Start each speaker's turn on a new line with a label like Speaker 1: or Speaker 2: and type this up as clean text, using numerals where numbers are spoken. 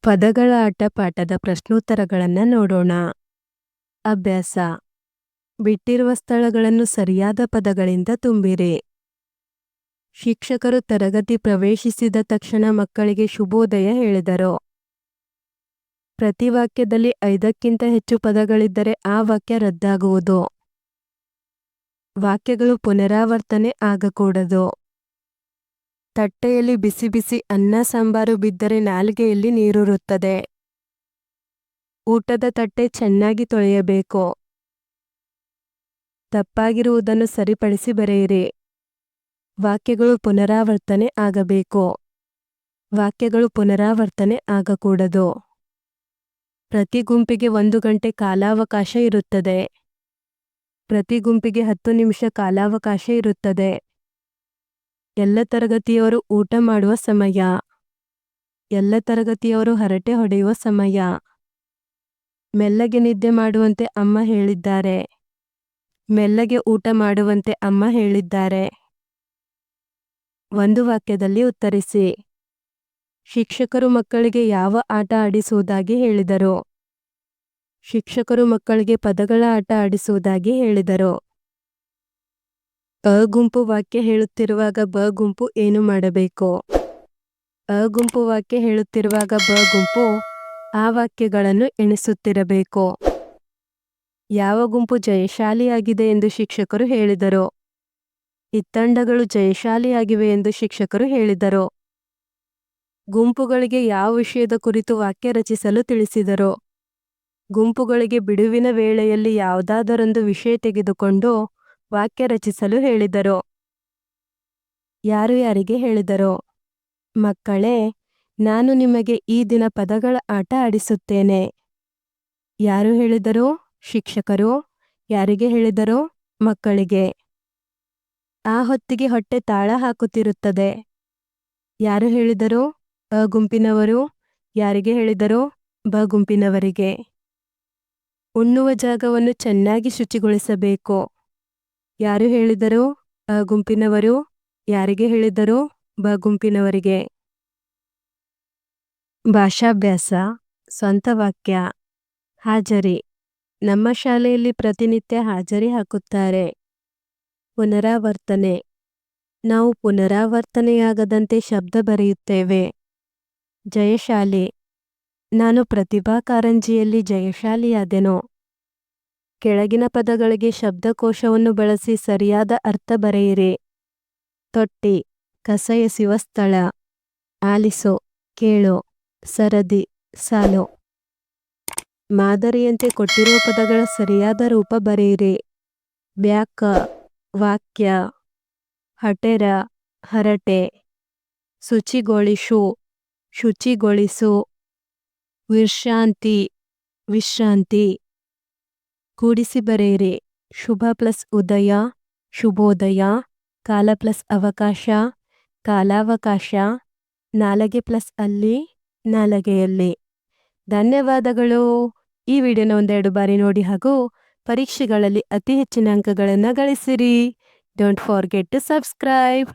Speaker 1: ಪದಗಳ ಆಟ ಪಾಠದ ಪ್ರಶ್ನೋತ್ತರಗಳನ್ನು ನೋಡೋಣ. ಅಭ್ಯಾಸ. ಬಿಟ್ಟಿರುವ ಸ್ಥಳಗಳನ್ನು ಸರಿಯಾದ ಪದಗಳಿಂದ ತುಂಬಿರಿ. ಶಿಕ್ಷಕರು ತರಗತಿ ಪ್ರವೇಶಿಸಿದ ತಕ್ಷಣ ಮಕ್ಕಳಿಗೆ ಶುಭೋದಯ ಹೇಳಿದರು. ಪ್ರತಿ ವಾಕ್ಯದಲ್ಲಿ 5ಕ್ಕಿಂತ ಹೆಚ್ಚು ಪದಗಳಿದ್ದರೆ ಆ ವಾಕ್ಯ ರದ್ದಾಗುವುದು. ವಾಕ್ಯಗಳು ಪುನರಾವರ್ತನೆ ಆಗಕೂಡದು. ತಟ್ಟೆಯಲ್ಲಿ ಬಿಸಿ ಬಿಸಿ ಅನ್ನ ಸಾಂಬಾರು ಬಿದ್ದರೆ ನಾಲಿಗೆಯಲ್ಲಿ ನೀರೂರುತ್ತದೆ. ಊಟದ ತಟ್ಟೆ ಚೆನ್ನಾಗಿ ತೊಳೆಯಬೇಕು. ತಪ್ಪಾಗಿರುವುದನ್ನು ಸರಿಪಡಿಸಿ ಬರೆಯಿರಿ. ವಾಕ್ಯಗಳು ಪುನರಾವರ್ತನೆ ಆಗಬೇಕು. ವಾಕ್ಯಗಳು ಪುನರಾವರ್ತನೆ ಆಗಕೂಡದು. ಪ್ರತಿ ಗುಂಪಿಗೆ 1 ಗಂಟೆ ಕಾಲಾವಕಾಶ ಇರುತ್ತದೆ. ಪ್ರತಿ ಗುಂಪಿಗೆ 10 ನಿಮಿಷ ಕಾಲಾವಕಾಶ ಇರುತ್ತದೆ. ಎಲ್ಲ ತರಗತಿಯವರು ಊಟ ಮಾಡುವ ಸಮಯ. ಎಲ್ಲ ತರಗತಿಯವರು ಹರಟೆ ಹೊಡೆಯುವ ಸಮಯ. ಮೆಲ್ಲಗೆ ನಿದ್ದೆ ಮಾಡುವಂತೆ ಅಮ್ಮ ಹೇಳಿದ್ದಾರೆ. ಮೆಲ್ಲಗೆ ಊಟ ಮಾಡುವಂತೆ ಅಮ್ಮ ಹೇಳಿದ್ದಾರೆ. ಒಂದು ವಾಕ್ಯದಲ್ಲಿ ಉತ್ತರಿಸಿ. ಶಿಕ್ಷಕರು ಮಕ್ಕಳಿಗೆ ಯಾವ ಆಟ ಆಡಿಸುವುದಾಗಿ ಹೇಳಿದರು? ಶಿಕ್ಷಕರು ಮಕ್ಕಳಿಗೆ ಪದಗಳ ಆಟ ಆಡಿಸುವುದಾಗಿ ಹೇಳಿದರು. ಅ ಗುಂಪು ವಾಕ್ಯ ಹೇಳುತ್ತಿರುವಾಗ ಬ ಗುಂಪು ಏನು ಮಾಡಬೇಕು? ಅ ಗುಂಪು ವಾಕ್ಯ ಹೇಳುತ್ತಿರುವಾಗ ಬ ಗುಂಪು ಆ ವಾಕ್ಯಗಳನ್ನು ಎಣಿಸುತ್ತಿರಬೇಕು. ಯಾವ ಗುಂಪು ಜಯಶಾಲಿಯಾಗಿದೆ ಎಂದು ಶಿಕ್ಷಕರು ಹೇಳಿದರು? ಇತ್ತಂಡಗಳು ಜಯಶಾಲಿಯಾಗಿವೆ ಎಂದು ಶಿಕ್ಷಕರು ಹೇಳಿದರು. ಗುಂಪುಗಳಿಗೆ ಯಾವ ವಿಷಯದ ಕುರಿತು ವಾಕ್ಯ ರಚಿಸಲು ತಿಳಿಸಿದರು? ಗುಂಪುಗಳಿಗೆ ಬಿಡುವಿನ ವೇಳೆಯಲ್ಲಿ ಯಾವುದಾದರೊಂದು ವಿಷಯ ತೆಗೆದುಕೊಂಡು ವಾಕ್ಯ ರಚಿಸಲು ಹೇಳಿದರು. ಯಾರು ಯಾರಿಗೆ ಹೇಳಿದರು? ಮಕ್ಕಳೇ, ನಾನು ನಿಮಗೆ ಈ ದಿನ ಪದಗಳ ಆಟ ಆಡಿಸುತ್ತೇನೆ. ಯಾರು ಹೇಳಿದರು? ಶಿಕ್ಷಕರು. ಯಾರಿಗೆ ಹೇಳಿದರು? ಮಕ್ಕಳಿಗೆ. ಆ ಹೊತ್ತಿಗೆ ಹೊಟ್ಟೆ ತಾಳ ಹಾಕುತ್ತಿರುತ್ತದೆ. ಯಾರು ಹೇಳಿದರು? ಅ ಗುಂಪಿನವರು. ಯಾರಿಗೆ ಹೇಳಿದರು? ಬ ಗುಂಪಿನವರಿಗೆ. ಉಣ್ಣುವ ಜಾಗವನ್ನು ಚೆನ್ನಾಗಿ ಶುಚಿಗೊಳಿಸಬೇಕು. ಯಾರು ಹೇಳಿದರು? ಅ ಗುಂಪಿನವರು. ಯಾರಿಗೆ ಹೇಳಿದರು? ಬ ಗುಂಪಿನವರಿಗೆ. ಭಾಷಾಭ್ಯಾಸ. ಸ್ವಂತ ವಾಕ್ಯ. ಹಾಜರಿ. ನಮ್ಮ ಶಾಲೆಯಲ್ಲಿ ಪ್ರತಿನಿತ್ಯ ಹಾಜರಿ ಹಾಕುತ್ತಾರೆ. ಪುನರಾವರ್ತನೆ. ನಾವು ಪುನರಾವರ್ತನೆಯಾಗದಂತೆ ಶಬ್ದ ಬರೆಯುತ್ತೇವೆ. ಜಯಶಾಲಿ. ನಾನು ಪ್ರತಿಭಾ ಕಾರಂಜಿಯಲ್ಲಿ ಜಯಶಾಲಿಯಾದೆನು. ಕೆಳಗಿನ ಪದಗಳಿಗೆ ಶಬ್ದಕೋಶವನ್ನು ಬಳಸಿ ಸರಿಯಾದ ಅರ್ಥ ಬರೆಯಿರಿ. ತೊಟ್ಟಿ. ಕಸ ಎಸೆಯುವ ಸ್ಥಳ. ಆಲಿಸು. ಕೇಳು. ಸರದಿ. ಸಾಲು. ಮಾದರಿಯಂತೆ ಕೊಟ್ಟಿರುವ ಪದಗಳ ಸರಿಯಾದ ರೂಪ ಬರೆಯಿರಿ. ಬ್ಯಾಕ. ವಾಕ್ಯ. ಹಟೆರ. ಹರಟೆ. ಶುಚಿಗೊಳಿಸು. ಶುಚಿಗೊಳಿಸು. ವಿಶ್ರಾಂತಿ. ವಿಶ್ರಾಂತಿ. ಕೂಡಿಸಿ ಬರೆಯಿರಿ. ಶುಭ ಪ್ಲಸ್ ಉದಯ. ಶುಭೋದಯ. ಕಾಲ ಪ್ಲಸ್ ಅವಕಾಶ. ಕಾಲಾವಕಾಶ. ನಾಲಗೆ ಪ್ಲಸ್ ಅಲ್ಲಿ. ನಾಲಗೆಯಲ್ಲಿ. ಧನ್ಯವಾದಗಳು. ಈ ವಿಡಿಯೋನ 1-2 ಬಾರಿ ನೋಡಿ ಹಾಗೂ ಪರೀಕ್ಷೆಗಳಲ್ಲಿ ಅತಿ ಹೆಚ್ಚಿನ ಅಂಕಗಳನ್ನು ಗಳಿಸಿರಿ. Don't forget to subscribe.